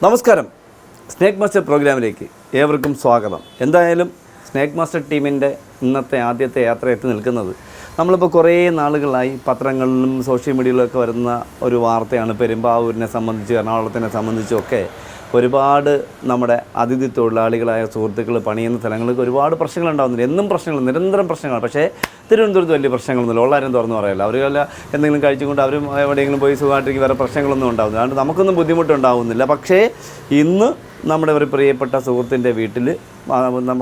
നമസ്കാരം. Snake master പ്രോഗ്രാമിലേക്ക് ഏവർക്കും സ്വാഗതം. എന്തായാലും സ്നേക്ക് മാസ്റ്റർ ടീമിൻ്റെ ഇന്നത്തെ ആദ്യത്തെ യാത്ര എത്തി നിൽക്കുന്നത് നമ്മളിപ്പോൾ കുറേ നാളുകളായി പത്രങ്ങളിലും സോഷ്യൽ മീഡിയയിലൊക്കെ വരുന്ന ഒരു വാർത്തയാണ്. പെരുമ്പാവൂരിനെ സംബന്ധിച്ച്, എറണാകുളത്തിനെ സംബന്ധിച്ചൊക്കെ ഒരുപാട് നമ്മുടെ അതിഥി തൊഴിലാളികളായ സുഹൃത്തുക്കൾ പണിയുന്ന സ്ഥലങ്ങൾക്ക് ഒരുപാട് പ്രശ്നങ്ങളുണ്ടാകുന്നുണ്ട്. എന്നും പ്രശ്നങ്ങൾ, നിരന്തരം പ്രശ്നങ്ങൾ. പക്ഷേ തിരുവനന്തപുരത്ത് വലിയ പ്രശ്നങ്ങളൊന്നുമില്ല. ഉള്ളാരും തുറന്നു പറയല്ല. അവരെല്ലാം എന്തെങ്കിലും കഴിച്ചുകൊണ്ട് അവരും എവിടെയെങ്കിലും പോയി സുഖമായിട്ടേക്ക് വേറെ പ്രശ്നങ്ങളൊന്നും ഉണ്ടാകുന്നില്ല. അതുകൊണ്ട് നമുക്കൊന്നും ബുദ്ധിമുട്ടുണ്ടാകുന്നില്ല. പക്ഷേ ഇന്ന് നമ്മുടെ ഒരു പ്രിയപ്പെട്ട സുഹൃത്തിൻ്റെ വീട്ടിൽ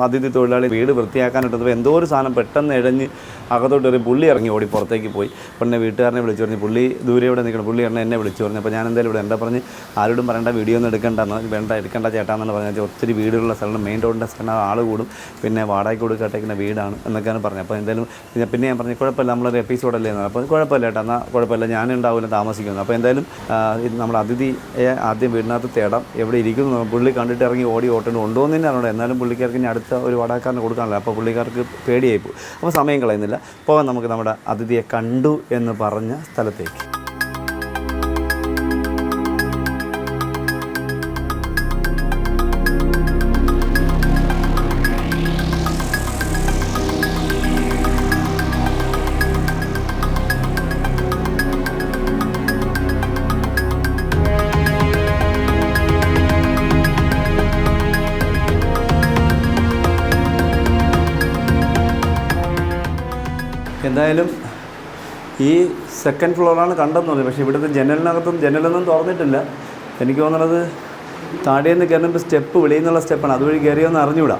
അതിഥി തൊഴിലാളി വീട് വൃത്തിയാക്കാനിട്ടപ്പോൾ എന്തോ ഒരു സാധനം പെട്ടെന്ന് ഇഴഞ്ഞ് അകത്തോട്ടൊരു പുള്ളി ഇറങ്ങി ഓടി പുറത്തേക്ക് പോയി. പിന്നെ വീട്ടുകാരനെ വിളിച്ചു പറഞ്ഞു, പുള്ളി ദൂരെ ഇവിടെ നിൽക്കണം. പുള്ളി എന്നെ വിളിച്ചു പറഞ്ഞു. അപ്പോൾ ഞാൻ എന്തായാലും ഇവിടെ എന്താ പറഞ്ഞ് ആരോടും പറയേണ്ട, വീഡിയോ ഒന്നും എടുക്കേണ്ട ചേട്ടാന്നാണ് പറഞ്ഞാൽ. ഒത്തിരി വീടുകളുള്ള സ്ഥലം, മെയിൻ റോഡിൻ്റെ സ്ഥലം, ആൾ കൂടും, പിന്നെ വാടകയ്ക്ക് കൊടുക്കട്ടേക്കുന്ന വീടാണ് എന്നൊക്കെയാണ് പറഞ്ഞത്. അപ്പോൾ എന്തായാലും പിന്നെ ഞാൻ പറഞ്ഞു കുഴപ്പമില്ല, നമ്മളൊരു എപ്പിസോഡല്ലേ എന്ന്. അപ്പോൾ കുഴപ്പമില്ല ചേട്ടാ, എന്നാൽ കുഴപ്പമില്ല, ഞാനുണ്ടാവില്ല താമസിക്കുന്നത്. അപ്പോൾ എന്തായാലും നമ്മൾ അതിഥിയെ ആദ്യം വീടിനകത്ത് തേടാം, എവിടെ ഇരിക്കുന്നു. പുള്ളി കണ്ടിട്ട് ഇറങ്ങി ഓട്ടം ഉണ്ടോ എന്ന് തന്നെ അറിയണം. എന്നാലും പുള്ളിക്കാർക്ക് ഇനി അടുത്ത ഒരു വാടകക്കാരനെ കൊടുക്കാനല്ല. അപ്പോൾ പുള്ളിക്കാർക്ക് പേടിയായി പോകും. അപ്പോൾ സമയം കളയുന്നില്ല, പോകാൻ നമുക്ക് നമ്മുടെ അതിഥിയെ കണ്ടു എന്ന് പറഞ്ഞ സ്ഥലത്തേക്ക്. എന്തായാലും ഈ സെക്കൻഡ് ഫ്ലോറാണ് കണ്ടെന്ന് പറഞ്ഞു. പക്ഷേ ഇവിടുത്തെ ജനലൊന്നും തുറന്നിട്ടില്ല. എനിക്ക് തോന്നുന്നത് താഴേന്ന് കയറുമ്പോൾ സ്റ്റെപ്പ്, വെളിയിൽ നിന്നുള്ള സ്റ്റെപ്പാണ്. അതുവഴി കയറിയൊന്നും അറിഞ്ഞുകൂടാ.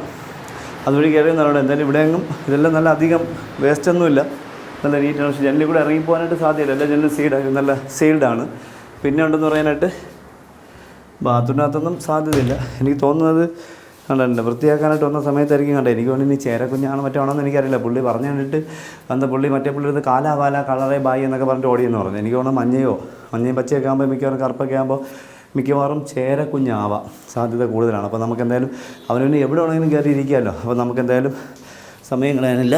എന്തായാലും ഇവിടെയെങ്ങും ഇതെല്ലാം നല്ല അധികം വേസ്റ്റൊന്നുമില്ല, നല്ല നീറ്റാണ്. പക്ഷേ ജനലിൽ കൂടെ ഇറങ്ങിപ്പോകാനായിട്ട് സാധ്യതയില്ല. എല്ലാ ജനലും നല്ല സീൽഡാണ്. പിന്നെ ഉണ്ടെന്ന് പറയാനായിട്ട് ബാത്റൂമിനകത്തൊന്നും സാധ്യതയില്ല. എനിക്ക് തോന്നുന്നത് കണ്ടല്ല, വൃത്തിയാക്കാനായിട്ട് വന്ന സമയത്തായിരിക്കും കണ്ടത്. എനിക്ക് തോന്നുന്നു ഇനി ചേരക്കുഞ്ഞാണ് മറ്റാണോന്ന് എനിക്കറിയില്ല. പുള്ളി പറഞ്ഞു കണ്ടിട്ട് മറ്റേ പുള്ളി എടുത്ത് കാല കളറേ ബായി എന്നൊക്കെ പറഞ്ഞിട്ട് ഓടിയെന്ന് പറഞ്ഞു. എനിക്ക് തോന്നുന്നു മഞ്ഞയും പച്ചയൊക്കെ ആകുമ്പോൾ മിക്കവാറും കറുപ്പൊക്കെ ആകുമ്പോൾ മിക്കവാറും ചേരക്കുഞ്ഞാവാം സാധ്യത കൂടുതലാണ്. അപ്പോൾ നമുക്ക് എന്തായാലും അവന് എവിടെ വേണമെങ്കിലും കയറി ഇരിക്കാമല്ലോ. അപ്പോൾ നമുക്ക് എന്തായാലും സമയം കളയാനില്ല.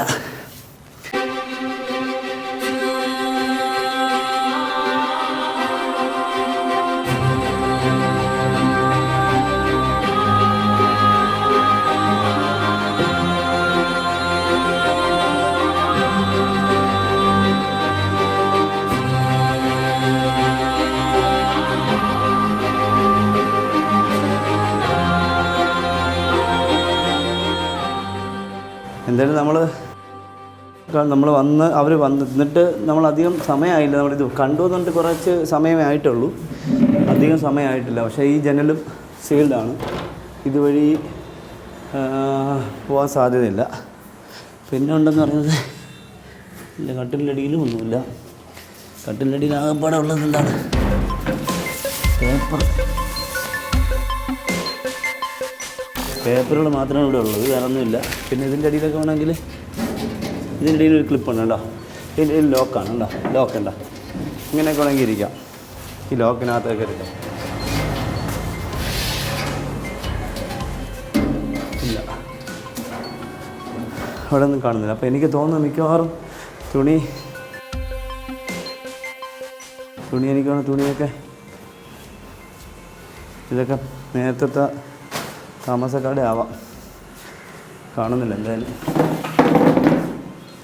എന്തായാലും അവർ വന്നിട്ട് നമ്മളധികം സമയമായില്ല. നമ്മളിത് കണ്ടുവന്നിട്ട് കുറച്ച് സമയമേ ആയിട്ടുള്ളൂ, അധികം സമയമായിട്ടില്ല. പക്ഷേ ഈ ജനലും സീൽഡാണ്, ഇതുവഴി പോകാൻ സാധ്യതയില്ല. പിന്നെ ഉണ്ടെന്ന് പറയുന്നത് ഇല്ല, കട്ടിലടിയിലും ഒന്നുമില്ല. കട്ടിലടിയിൽ ആകെപ്പാടെ ഉള്ളത് എന്താണ്, പേപ്പറുകൾ മാത്രമേ ഇവിടെ ഉള്ളത്, വേറെ ഒന്നുമില്ല. പിന്നെ ഇതിൻ്റെ അടിയിലൊക്കെ വേണമെങ്കിൽ ഇതിൻ്റെ ഇടയിൽ ഒരു ക്ലിപ്പുണ്ട് കേട്ടോ. ഇതിൽ ലോക്കാണ് കേട്ടോ, ലോക്കുണ്ടോ, ഇങ്ങനെയൊക്കെ വേണമെങ്കിൽ ഇരിക്കാം. ഈ ലോക്കിനകത്തൊക്കെ ഇരിക്കാം. ഇല്ല, അവിടെ ഒന്നും കാണുന്നില്ല. അപ്പോൾ എനിക്ക് തോന്നുന്നു മിക്കവാറും തുണിയൊക്കെ ഇതൊക്കെ നേരത്തെ താമസക്കാരുടെ ആവാം, കാണുന്നില്ല. എന്തായാലും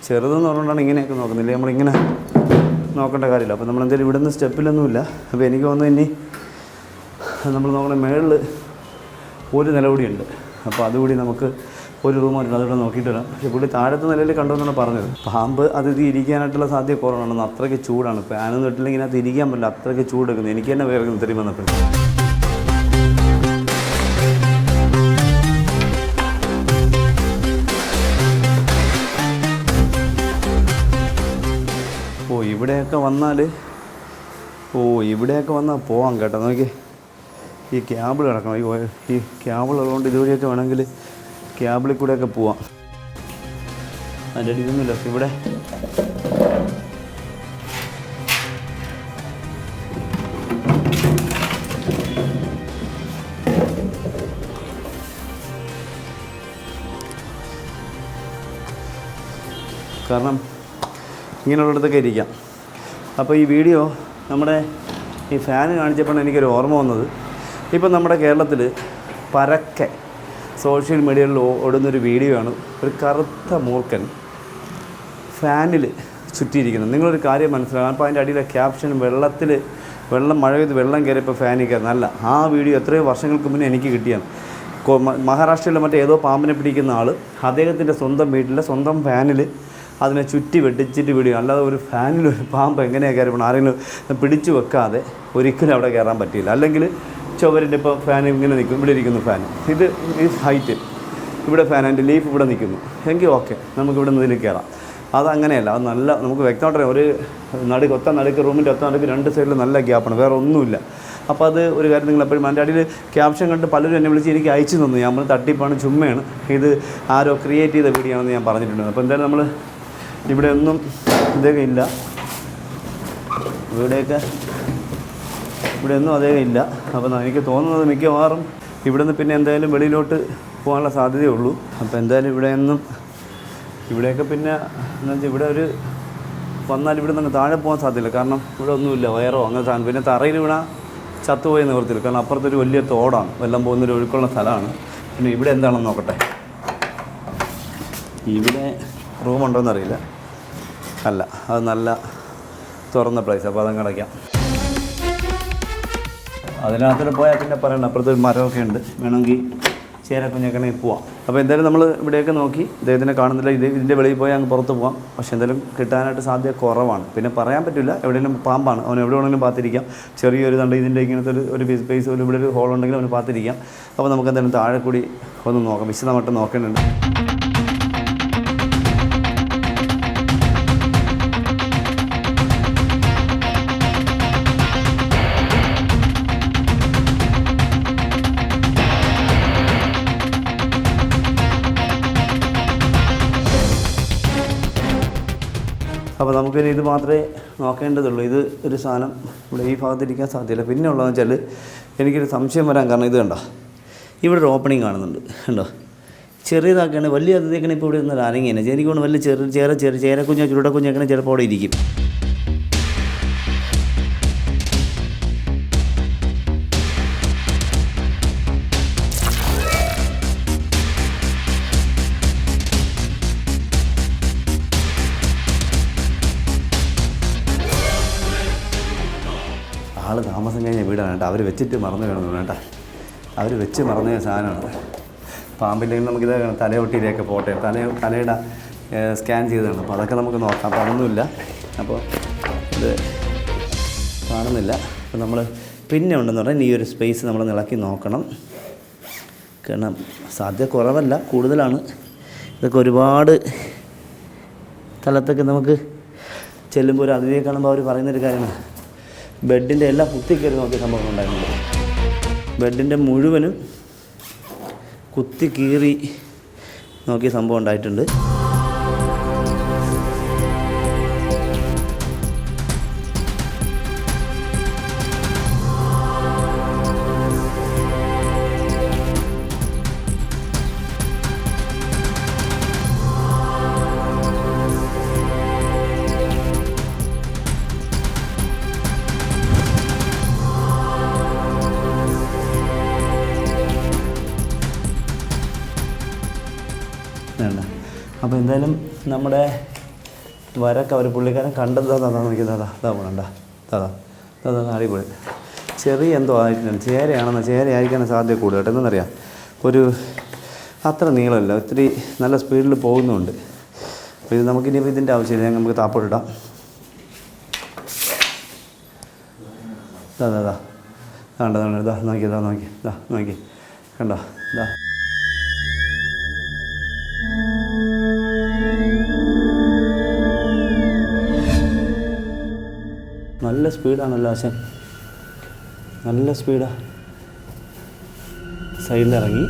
ചെറുതെന്ന് പറഞ്ഞുകൊണ്ടാണ് ഇങ്ങനെയൊക്കെ നോക്കുന്നില്ല. നമ്മളിങ്ങനെ നോക്കേണ്ട കാര്യമില്ല. അപ്പോൾ നമ്മളെന്തായാലും ഇവിടെ നിന്ന് സ്റ്റെപ്പിലൊന്നുമില്ല. അപ്പോൾ എനിക്ക് തോന്നുന്നു ഇനി നമ്മൾ നോക്കണ മേളിൽ ഒരു നില കൂടിയുണ്ട്. അപ്പോൾ അതുകൂടി നമുക്ക് ഒരു റൂമായിട്ട് അതിവിടെ നോക്കിയിട്ട് വരാം. പക്ഷേ പുള്ളി താഴത്തെ നിലയിൽ കണ്ടുവെന്നാണ് പറഞ്ഞത്. പാമ്പ് അതിഥി ഇരിക്കാനായിട്ടുള്ള സാധ്യത കുറവാണ്. അത്രയ്ക്ക് ചൂടാണ്. ഫാനൊന്നും ഇട്ടില്ലെങ്കിൽ ഇതിനകത്ത് ഇരിക്കാൻ പറ്റില്ല, അത്രയ്ക്ക് ചൂടെടുക്കുന്നത്. എനിക്ക് തന്നെ വേറെ തെറി വന്നപ്പോൾ ഇവിടെയൊക്കെ വന്നാൽ പോവാം കേട്ടോ. നോക്കി, ഈ ക്യാബിൾ കിടക്കണം. ഈ ക്യാബിൾ ഉള്ളതുകൊണ്ട് ഇതുവഴിയൊക്കെ വേണമെങ്കിൽ ക്യാബിളിൽ കൂടെയൊക്കെ പോവാം. അതിൻ്റെ അടിയൊന്നുമില്ല. ഇവിടെ കാരണം ഇങ്ങനെയുള്ളിടത്തൊക്കെ ഇരിക്കാം. അപ്പോൾ ഈ വീഡിയോ നമ്മുടെ ഈ ഫാൻ കാണിച്ചപ്പോൾ എനിക്കൊരു ഓർമ്മ വന്നത്, ഇപ്പം നമ്മുടെ കേരളത്തിൽ പരക്കെ സോഷ്യൽ മീഡിയയിൽ ഓടുന്നൊരു വീഡിയോ ആണ് ഒരു കറുത്ത മൂർഖൻ ഫാനിൽ ചുറ്റിയിരിക്കുന്നത്. നിങ്ങളൊരു കാര്യം മനസ്സിലാക്കണം. അപ്പോൾ അതിൻ്റെ അടിയിലെ ക്യാപ്ഷൻ വെള്ളം മഴ പെയ്ത് വെള്ളം കയറിയപ്പോൾ ഫാനിൽ കയറുന്നല്ല. ആ വീഡിയോ എത്രയോ വർഷങ്ങൾക്ക് മുന്നേ എനിക്ക് കിട്ടിയാണ്. മഹാരാഷ്ട്രയിലെ ഏതോ പാമ്പിനെ പിടിക്കുന്ന ആൾ അദ്ദേഹത്തിൻ്റെ സ്വന്തം വീട്ടിലെ സ്വന്തം ഫാനിൽ അതിനെ ചുറ്റി വെട്ടിച്ചിട്ട് വീഡിയോ. അല്ലാതെ ഒരു ഫാനിൽ ഒരു പാമ്പ് എങ്ങനെയാണ് കയറിപ്പോണം? ആരെങ്കിലും പിടിച്ചു വെക്കാതെ ഒരിക്കലും അവിടെ കയറാൻ പറ്റില്ല. അല്ലെങ്കിൽ ചുവരിൻ്റെ ഇപ്പോൾ ഫാൻ ഇങ്ങനെ നിൽക്കും, ഇവിടെ ഇരിക്കുന്നു ഫാൻ, ഇത് ഈ ഹൈറ്റ്, ഇവിടെ ഫാൻ അതിൻ്റെ ലീഫ് ഇവിടെ നിൽക്കുന്നു എങ്കിൽ ഓക്കെ, നമുക്കിവിടെ നിന്ന് ഇതിൽ കയറാം. അതങ്ങനെയല്ല. അത് നല്ല നമുക്ക് വ്യക്തമായിട്ട് ഒരു നടുക്ക് റൂമിൻ്റെ ഒത്ത നടുക്ക് 2 സൈഡിൽ നല്ല ഗ്യാപ്പാണ്, വേറെ ഒന്നുമില്ല. അപ്പോൾ അത് ഒരു കാര്യം നിങ്ങൾ എപ്പോഴും അതിൻ്റെ അടിയിൽ ക്യാപ്ഷൻ കണ്ട് പലരും എന്നെ വിളിച്ച് എനിക്ക് അയച്ചു തന്നു. നമ്മൾ തട്ടിപ്പാണ്, ചുമ്മയാണ്, ഇത് ആരോ ക്രിയേറ്റ് ചെയ്ത വീഡിയോ ആണെന്ന് ഞാൻ പറഞ്ഞിട്ടുണ്ട്. അപ്പോൾ എന്തായാലും നമ്മൾ ഇവിടെ ഒന്നും ഇതൊക്കെ ഇല്ല, ഇവിടെ ഒന്നും അതേ ഇല്ല. അപ്പോൾ എനിക്ക് തോന്നുന്നത് മിക്കവാറും ഇവിടെ നിന്ന് പിന്നെ എന്തായാലും വെളിയിലോട്ട് പോകാനുള്ള സാധ്യതയുള്ളൂ. അപ്പോൾ എന്തായാലും ഇവിടെയൊക്കെ പിന്നെ എന്താ വെച്ചാൽ ഇവിടെ വന്നാൽ ഇവിടെ നിന്ന് താഴെ പോകാൻ സാധ്യതയില്ല. കാരണം ഇവിടെ ഒന്നുമില്ല, വയറോ അങ്ങനെ സാധനം. പിന്നെ തറയിൽ വീണാൽ ചത്തുപോയി നിവർത്തില്ല. കാരണം അപ്പുറത്തൊരു വലിയ തോടാണ്, വെള്ളം പോകുന്നൊരു ഒഴുക്കുള്ള സ്ഥലമാണ്. പിന്നെ ഇവിടെ എന്താണെന്ന് നോക്കട്ടെ. ഇവിടെ റൂമുണ്ടോയെന്നറിയില്ല. അല്ല, അത് നല്ല തുറന്ന പ്ലേസ്. അപ്പോൾ അതങ്ങ് അടയ്ക്കാം. അതിനകത്ത് പോയാൽ പിന്നെ പറയണ്ട, അപ്പുറത്തൊരു മരമൊക്കെ ഉണ്ട്, വേണമെങ്കിൽ ചേരക്കുഞ്ഞൊക്കെയാണെങ്കിൽ പോവാം. അപ്പോൾ എന്തായാലും നമ്മൾ ഇവിടെയൊക്കെ നോക്കി ഇദ്ദേഹത്തിനെ കാണുന്നില്ല. ഇതിൻ്റെ വെളിയിൽ പോയി അങ്ങ് പുറത്ത് പോകാം. പക്ഷേ എന്തായാലും കിട്ടാനായിട്ട് സാധ്യത കുറവാണ്. പിന്നെ പറയാൻ പറ്റില്ല, എവിടെയെങ്കിലും പാമ്പാണ്, അവൻ എവിടെ വേണമെങ്കിലും പാത്തിരിക്കാം. ചെറിയൊരു തണ്ട് ഇതിൻ്റെ ഇങ്ങനത്തെ ഒരു സ്പേസ് പോലും ഇവിടെ ഒരു ഹോളുണ്ടെങ്കിൽ അവന് പാത്തിരിക്കാം. അപ്പോൾ നമുക്ക് എന്തായാലും താഴെ കൂടി ഒന്ന് നോക്കാം, വിശദമായിട്ട് നോക്കേണ്ടതുണ്ട്. അപ്പോൾ നമുക്കിനി ഇത് മാത്രമേ നോക്കേണ്ടതുള്ളൂ. ഇത് ഒരു സാധനം ഇവിടെ ഈ ഭാഗത്തിരിക്കാൻ സാധ്യതയില്ല. പിന്നെ ഉള്ളതെന്ന് വെച്ചാൽ എനിക്കൊരു സംശയം വരാൻ കാരണം ഇത് കണ്ടോ, ഇവിടെ ഒരു ഓപ്പണിങ് കാണുന്നുണ്ട് കണ്ടോ. ചെറിയതാക്കുകയാണ്, വലിയ അതിഥിയൊക്കെ ഇപ്പോൾ ഇവിടെ ഇരുന്ന് അരങ്ങിയാണ്. എനിക്ക് കൊണ്ട് വലിയ ചേരക്കുഞ്ഞോ ചുരുടക്കുഞ്ഞൊക്കെ ചിലപ്പോൾ അവിടെ ഇരിക്കും. ആൾ താമസം കഴിഞ്ഞ വീടാണ് കേട്ടോ. അവർ വെച്ചിട്ട് മറന്നു വേണം കേട്ടോ. അവർ വെച്ച് മറന്ന സാധനമാണ്. പാമ്പിൻ്റെ നമുക്കിത് തലയൊട്ടിയിലേക്ക് പോട്ടെ, തലയുടെ സ്കാൻ ചെയ്തതാണ്. അപ്പോൾ അതൊക്കെ നമുക്ക് നോക്കാം. അപ്പോൾ അതൊന്നുമില്ല. അപ്പോൾ ഇത് കാണുന്നില്ല. അപ്പോൾ നമ്മൾ പിന്നെ ഉണ്ടെന്ന് പറഞ്ഞാൽ ഈ ഒരു സ്പേസ് നമ്മൾ ഇളക്കി നോക്കണം. കാരണം സാധ്യത കുറവല്ല, കൂടുതലാണ്. ഇതൊക്കെ ഒരുപാട് സ്ഥലത്തൊക്കെ നമുക്ക് ചെല്ലുമ്പോൾ ഒരു അതിഥിയെ കാണുമ്പോൾ അവർ പറയുന്നൊരു കാര്യമാണ്, ബെഡിൻ്റെ എല്ലാം കുത്തിക്കയറി നോക്കിയ സംഭവം ഉണ്ടായിരുന്നുണ്ട്. ബെഡിൻ്റെ മുഴുവനും കുത്തി കീറി നോക്കിയ സംഭവം ഉണ്ടായിട്ടുണ്ട്. അപ്പോൾ എന്തായാലും നമ്മുടെ അവർ പുള്ളിക്കാരൻ കണ്ടത് നോക്കിയത് അതാ പോകണ്ട അടിപൊളി. ചെറിയ എന്തോ ആയിട്ടാണ്, ചേരയായിരിക്കാനും സാധ്യത കൂടുതൽ കേട്ടോ. എന്നറിയാം, ഒരു അത്ര നീളമല്ല, ഒത്തിരി നല്ല സ്പീഡിൽ പോകുന്നുണ്ട്. അപ്പോൾ ഇത് നമുക്കിനിയിപ്പോൾ ഇതിൻ്റെ ആവശ്യമില്ല, നമുക്ക് താപ്പോട്ടിടാം. നോക്കി കണ്ടോ. നല്ല സ്പീഡാണല്ലോ ആശാൻ, നല്ല സ്പീഡാണ്. സൈഡിലിറങ്ങി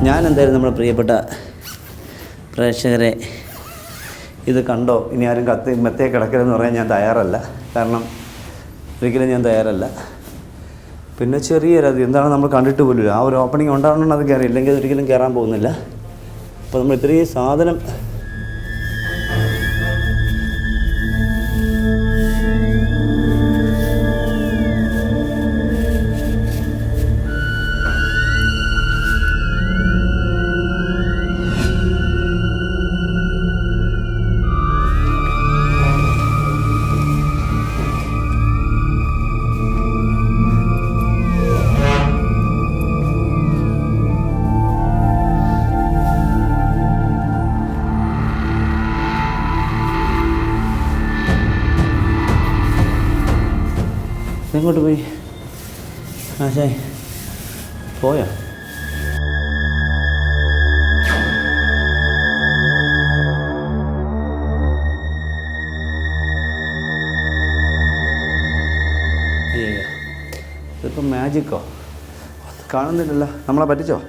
ഞാൻ എന്തായാലും നമ്മുടെ പ്രിയപ്പെട്ട പ്രേക്ഷകരെ ഇത് കണ്ടോ, ഇനി ആരും മെത്തേ കിടക്കരുതെന്ന് പറയാൻ ഞാൻ തയ്യാറല്ല. കാരണം ഒരിക്കലും ഞാൻ തയ്യാറല്ല. പിന്നെ ചെറിയൊരത് എന്താണ് നമ്മൾ കണ്ടിട്ട് പോലും ആ ഒരു ഓപ്പണിംഗ് ഉണ്ടാവണമെന്ന് അത് കയറി, ഇല്ലെങ്കിൽ ഒരിക്കലും കയറാൻ പോകുന്നില്ല. അപ്പോൾ നമ്മൾ ഇത്രയും സാധനം എങ്ങോട്ട് പോയി? ആശായി പോയോ? ഇതിപ്പോൾ മാജിക്കോ? കാണുന്നില്ലല്ലോ, നമ്മളെ പറ്റിച്ചോ?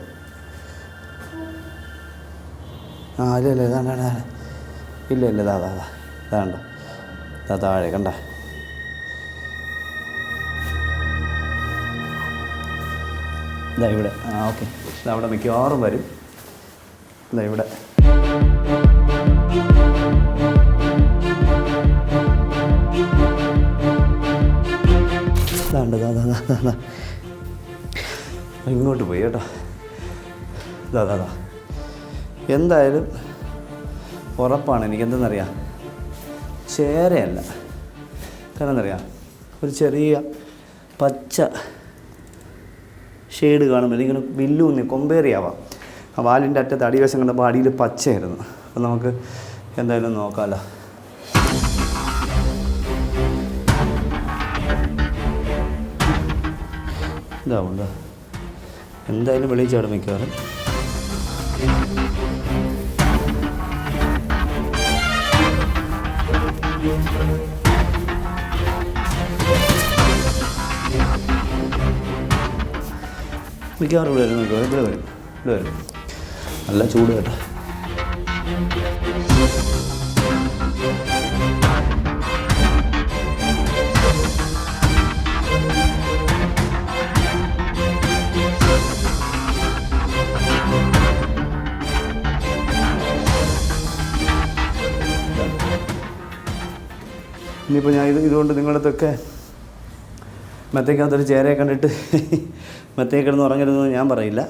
ഇല്ല ഇതാണ്ട, ഇല്ല ഇതാണ്ടോ, താഴെ കണ്ട. ഇതാ ഇവിടെ, ഓക്കെ, ഇതവിടെ മിക്കവാറും വരും. ഇതാ ഇവിടെ ഇങ്ങോട്ട് പോയി കേട്ടോ. ഇതാ എന്തായാലും ഉറപ്പാണ്. എനിക്കെന്തെന്നറിയാം, ചേരയല്ല. കാരണം എന്നറിയാം, ഒരു ചെറിയ പച്ച ഷെയ്ഡ് കാണുമ്പോൾ എനിക്കിങ്ങനെ വില്ലൂന്നി കൊമ്പേറിയാവാം. ആ വാലിൻ്റെ അറ്റത്ത് അടിവശം കണ്ടപ്പോൾ അടിയിൽ പച്ചയായിരുന്നു. അപ്പം നമുക്ക് എന്തായാലും നോക്കാമല്ലോ. ഇതാവുണ്ടോ? എന്തായാലും വെളിയിൽ ചാടും മിക്കവാറും. മിക്കവാറും ഇവിടെ വരും, ഇവിടെ വരും. നല്ല ചൂട് കേട്ടോ. ഇനിയിപ്പോൾ ഞാൻ ഇതുകൊണ്ട് നിങ്ങളടുത്തൊക്കെ മെത്തയ്ക്കകത്തൊരു ചേരയെ കണ്ടിട്ട് മെത്തയിൽ കിടന്ന് ഉറങ്ങരുതെന്ന് ഞാൻ പറയില്ല.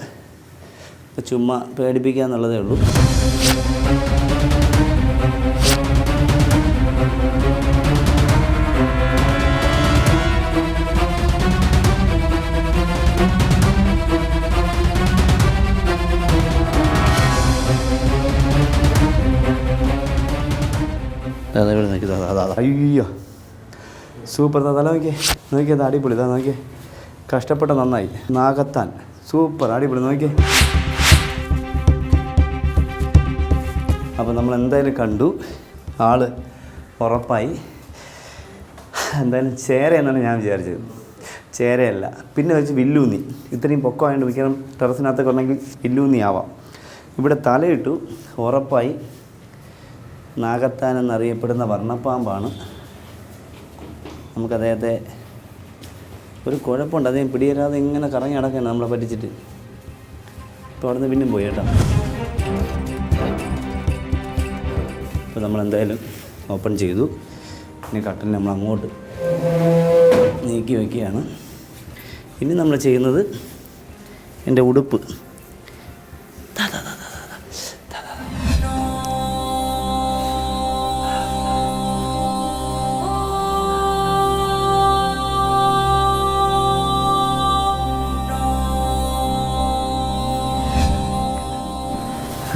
ചുമ്മാ പേടിപ്പിക്കുക എന്നുള്ളതേ ഉള്ളൂ. ഇവിടെ നോക്കി, അയ്യോ സൂപ്പർ. തല നോക്കിയത് അടിപൊളി. നോക്കിയേ, കഷ്ടപ്പെട്ട നന്നായി. നാഗത്താൻ സൂപ്പർ, അടിപൊളി. നോക്കിയേ. അപ്പോൾ നമ്മൾ എന്തായാലും കണ്ടു, ആൾ ഉറപ്പായി. എന്തായാലും ചേര എന്നാണ് ഞാൻ വിചാരിച്ചത്, ചേരയല്ല. പിന്നെ വെച്ച് വില്ലൂന്നി. ഇത്രയും പൊക്കമായിട്ട് മിക്കവാറും ടെറസിനകത്തൊക്കെ ഉണ്ടെങ്കിൽ വില്ലൂന്നി ആവാം. ഇവിടെ തലയിട്ടു, ഉറപ്പായി നാഗത്താൻ എന്നറിയപ്പെടുന്ന വർണ്ണപ്പാമ്പാണ്. നമുക്ക് അദ്ദേഹത്തെ ഒരു കുഴപ്പമുണ്ട്, അദ്ദേഹം പിടിയരാതെ ഇങ്ങനെ കറങ്ങി നടക്കുകയാണ് നമ്മളെ പറ്റിച്ചിട്ട്. ഇപ്പോൾ അവിടെ നിന്ന് പിന്നെയും പോയി കേട്ടോ. ഇപ്പോൾ നമ്മളെന്തായാലും ഓപ്പൺ ചെയ്തു. ഇനി കട്ടലിൽ നമ്മൾ അങ്ങോട്ട് നീക്കി വയ്ക്കുകയാണ്. ഇനി നമ്മൾ ചെയ്യുന്നത് എൻ്റെ ഉടുപ്പ്.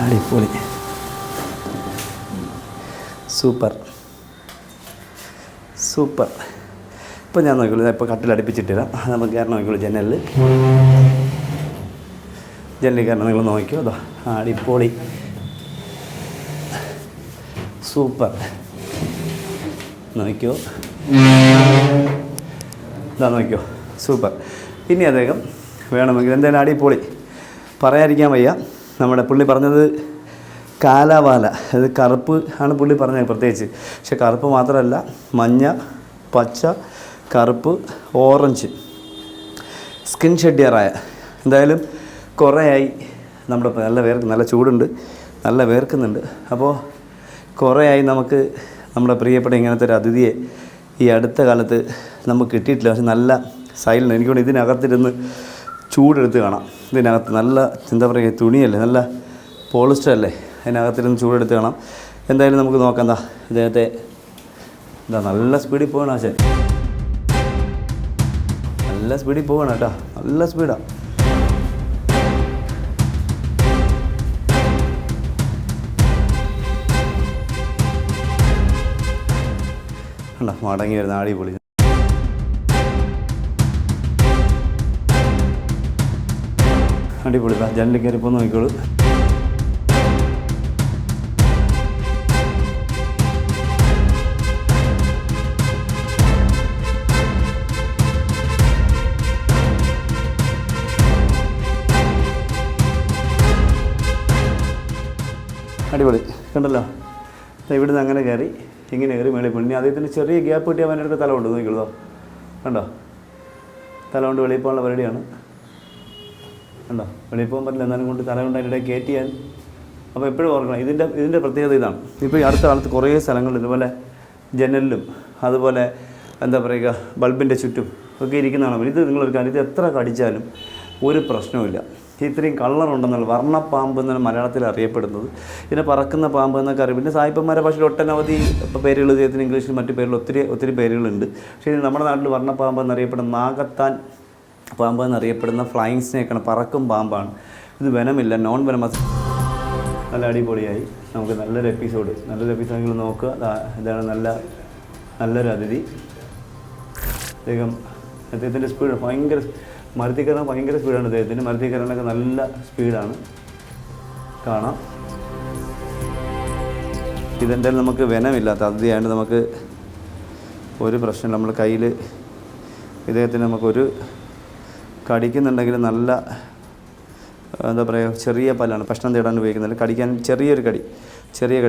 അടിപൊളി, സൂപ്പർ. ഇപ്പോൾ ഞാൻ നോക്കിയുള്ളൂ, ഇപ്പോൾ കട്ടിലടുപ്പിച്ചിട്ടിടാം. നമുക്ക് കയറണം നോക്കിയുള്ളൂ ജനലിൽ കയറണം. നിങ്ങൾ നോക്കിയോ, അതോ അടിപൊളി, സൂപ്പർ. നോക്കിയോ, ഇതാ നോക്കിയോ, സൂപ്പർ. ഇനി അദ്ദേഹം വേണമെങ്കിൽ എന്തായാലും അടിപൊളി, പറയാതിരിക്കാൻ വയ്യ. നമ്മുടെ പുള്ളി പറഞ്ഞത് കാലാവാല, അത് കറുപ്പ് ആണ് പുള്ളി പറഞ്ഞത് പ്രത്യേകിച്ച്. പക്ഷെ കറുപ്പ് മാത്രമല്ല, മഞ്ഞ, പച്ച, കറുപ്പ്, ഓറഞ്ച് സ്കിൻ ഷെഡിയറായ എന്തായാലും കുറേ ആയി നമ്മുടെ നല്ല ചൂടുണ്ട്, നല്ല വേർക്കുന്നുണ്ട്. അപ്പോൾ കുറേ ആയി നമുക്ക് നമ്മുടെ പ്രിയപ്പെട്ട ഇങ്ങനത്തെ ഒരു അതിഥിയെ ഈ അടുത്ത കാലത്ത് നമുക്ക് കിട്ടിയിട്ടില്ല. പക്ഷെ നല്ല സൈലൻ്റ്, എനിക്കൊണ്ട് ഇതിനകത്തിരുന്ന് ചൂടെടുത്ത് കാണാം. ഇതിനകത്ത് നല്ല എന്താ പറയുക, തുണിയല്ലേ, നല്ല പോളിസ്റ്റർ അല്ലേ, അതിനകത്തിരുന്ന് ചൂടെടുത്ത് കാണാം. എന്തായാലും നമുക്ക് നോക്കാം. എന്താ ഇദ്ദേഹത്തെ നല്ല സ്പീഡിൽ പോകണം. ആശാൻ നല്ല സ്പീഡിൽ പോകണം കേട്ടോ, നല്ല സ്പീഡാണ്. കണ്ടോ മടങ്ങി വരുന്ന അടിപൊളി. അടിപൊളി. ജനലിൽ കയറിപ്പോൾ നോക്കിക്കോളൂ. അടിപൊളി കണ്ടല്ലോ. ഇവിടുന്ന് അങ്ങനെ കയറി ഇങ്ങനെ കയറി മേളിൽ പോയി. അദ്ദേഹത്തിന് ചെറിയ ഗ്യാപ്പ് കിട്ടിയാൽ അവൻ്റെ തല കൊണ്ട് നോക്കിയുള്ളതോ, കണ്ടോ, തല കൊണ്ട് വെളിയിൽ പോകാനുള്ള പരിപാടിയാണ്. കണ്ടോ, വെളിയിൽ പോകാൻ പറ്റില്ല, എന്നാലും കൊണ്ട് തല കൊണ്ട് അതിൻ്റെ കയറ്റിയാൽ. അപ്പോൾ എപ്പോഴും ഓർക്കണം, ഇതിൻ്റെ പ്രത്യേകത ഇതാണ്. ഇപ്പോൾ ഈ അടുത്ത കാലത്ത് കുറേ സ്ഥലങ്ങളിൽ ഇതുപോലെ ജനലിലും അതുപോലെ എന്താ പറയുക ബൾബിൻ്റെ ചുറ്റും ഒക്കെ ഇരിക്കുന്നതാണ്. ഇത് നിങ്ങളൊരു കാര്യം, ഇത് എത്ര കടിച്ചാലും ഒരു പ്രശ്നവുമില്ല. ഇത്രയും കളറുണ്ടെന്നുള്ള വർണ്ണപ്പാമ്പ് എന്നാണ് മലയാളത്തിൽ അറിയപ്പെടുന്നത്. ഇതിനെ പറക്കുന്ന പാമ്പ് എന്നൊക്കെ അറിയാം. പിന്നെ സായിപ്പന്മാരുടെ ഭാഷയിൽ ഒട്ടനവധി പേരുകൾ ഇദ്ദേഹത്തിന് ഇംഗ്ലീഷിൽ മറ്റു പേരുകൾ ഒത്തിരി പേരുകളുണ്ട്. പക്ഷേ നമ്മുടെ നാട്ടിൽ വർണ്ണപ്പാമ്പ് എന്നറിയപ്പെടുന്ന നാഗത്താൻ പാമ്പ് എന്നറിയപ്പെടുന്ന ഫ്ലൈയിങ് സ്നേക്കാണ്, പറക്കും പാമ്പാണ്. ഇത് വെനമില്ല, നോൺ വെനമസ്. നല്ല അടിപൊളിയായി. നമുക്ക് നല്ലൊരു എപ്പിസോഡ് നിങ്ങൾ നോക്കുക. ഇതാണ് നല്ലൊരു അതിഥി. അദ്ദേഹത്തിൻ്റെ സ്പീഡ് ഭയങ്കര, മരുത്തിക്കരണം ഭയങ്കര സ്പീഡാണ് അദ്ദേഹത്തിന്. മരുത്തിക്കരണമൊക്കെ നല്ല സ്പീഡാണ്, കാണാം. ഇതെന്തായാലും നമുക്ക് വെനമില്ലാത്ത അതിഥിയായതുകൊണ്ട് നമുക്ക് ഒരു പ്രശ്നമില്ല. നമ്മുടെ കയ്യിൽ ഇദ്ദേഹത്തിന് നമുക്കൊരു കടിക്കുന്നുണ്ടെങ്കിൽ നല്ല എന്താ പറയുക ചെറിയ പല്ലാണ്, ഭക്ഷണം തേടാൻ ഉപയോഗിക്കുന്നില്ല. കടിക്കാൻ ചെറിയ കടി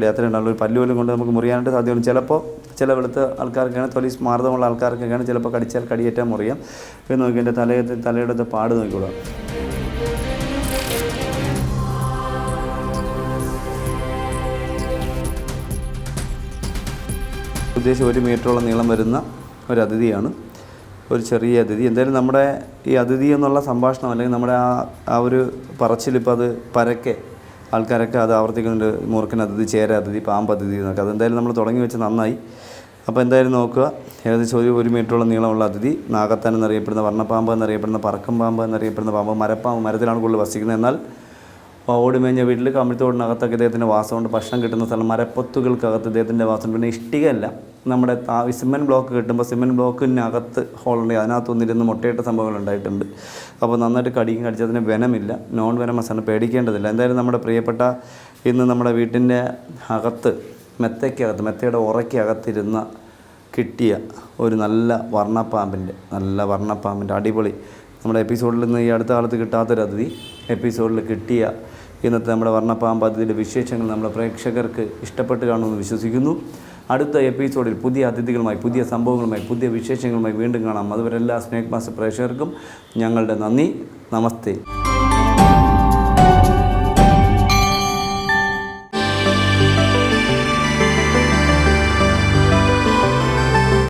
അത്രയും ഉണ്ടാവുള്ളൂ. ഒരു പല്ലുപോലും കൊണ്ട് നമുക്ക് മുറിയാനായിട്ട് സാധ്യതയുണ്ട്. ചിലപ്പോൾ ചില വെളുത്ത ആൾക്കാർക്കാണ്, തൊലി സ്മാർദ്ദമുള്ള ആൾക്കാർക്കൊക്കെയാണ് ചിലപ്പോൾ കടിച്ചാൽ കടിയേറ്റാൽ മുറിയാം. ഇത് നോക്കി എൻ്റെ തലയുടെ പാട് നോക്കിക്കോളാം. ഉദ്ദേശിച്ച് 1 മീറ്ററോളം നീളം വരുന്ന ഒരു അതിഥിയാണ്, ഒരു ചെറിയ അതിഥി. എന്തായാലും നമ്മുടെ ഈ അതിഥി എന്നുള്ള സംഭാഷണം അല്ലെങ്കിൽ നമ്മുടെ ആ ഒരു പറച്ചിലിപ്പോൾ അത് പരക്കെ ആൾക്കാരൊക്കെ അത് ആവർത്തിക്കുന്നുണ്ട്. മൂർഖൻ അതിഥി, ചേര അതിഥി, പാമ്പ് അതിഥി എന്നൊക്കെ. അതെന്തായാലും നമ്മൾ തുടങ്ങി വെച്ച് നന്നായി. അപ്പോൾ എന്തായാലും നോക്കുക, ഏകദേശം 1 മീറ്ററോളം നീളമുള്ള അതിഥി, നാഗത്താൻ എന്നറിയപ്പെടുന്ന, വർണ്ണപ്പാമ്പ് എന്നറിയപ്പെടുന്ന, പറക്കം പാമ്പ് എന്നറിയപ്പെടുന്ന പാമ്പ്, മരത്തിലാണ് കൂടുതൽ വസിക്കുന്നത്. എന്നാൽ ഓടുമേഞ്ഞ വീട്ടിൽ കമിഴ്ത്തോടിനകത്തൊക്കെ ഇദ്ദേഹത്തിൻ്റെ വാസമുണ്ട്. ഭക്ഷണം കിട്ടുന്ന സ്ഥലം മരപ്പൊത്തുകൾക്കകത്ത് ഇദ്ദേഹത്തിൻ്റെ വാസമുണ്ട്. പിന്നെ ഇഷ്ടികയല്ല, നമ്മുടെ സിമെൻറ്റ് ബ്ലോക്ക് കിട്ടുമ്പോൾ സിമെൻറ്റ് ബ്ലോക്കിനകത്ത് ഹോളുണ്ട്, അതിനകത്തൊന്നിരുന്ന് മുട്ടയിട്ട സംഭവങ്ങൾ ഉണ്ടായിട്ടുണ്ട്. അപ്പോൾ നന്നായിട്ട് കടിച്ചതിന് വെനമില്ല, നോൺ വെനമസാണ്, പേടിക്കേണ്ടതില്ല. എന്തായാലും നമ്മുടെ പ്രിയപ്പെട്ട ഇന്ന് നമ്മുടെ വീട്ടിൻ്റെ അകത്ത് മെത്തയുടെ ഉറയ്ക്കകത്തിരുന്ന കിട്ടിയ ഒരു നല്ല വർണ്ണപ്പാമ്പിൻ്റെ അടിപൊളി നമ്മുടെ എപ്പിസോഡിൽ നിന്ന് ഈ അടുത്ത കാലത്ത് കിട്ടാത്തൊരു അതിഥി എപ്പിസോഡിൽ കിട്ടിയ ഇന്നത്തെ നമ്മുടെ വർണ്ണപ്പാമ്പ് അതിഥിയുടെ വിശേഷങ്ങൾ നമ്മുടെ പ്രേക്ഷകർക്ക് ഇഷ്ടപ്പെട്ട് കാണുമെന്ന് വിശ്വസിക്കുന്നു. അടുത്ത എപ്പിസോഡിൽ പുതിയ അതിഥികളുമായി, പുതിയ സംഭവങ്ങളുമായി, പുതിയ വിശേഷങ്ങളുമായി വീണ്ടും കാണാം. അതുവരെ എല്ലാ സ്നേക് മാസ്റ്റർ പ്രേക്ഷകർക്കും ഞങ്ങളുടെ നന്ദി. നമസ്തേ.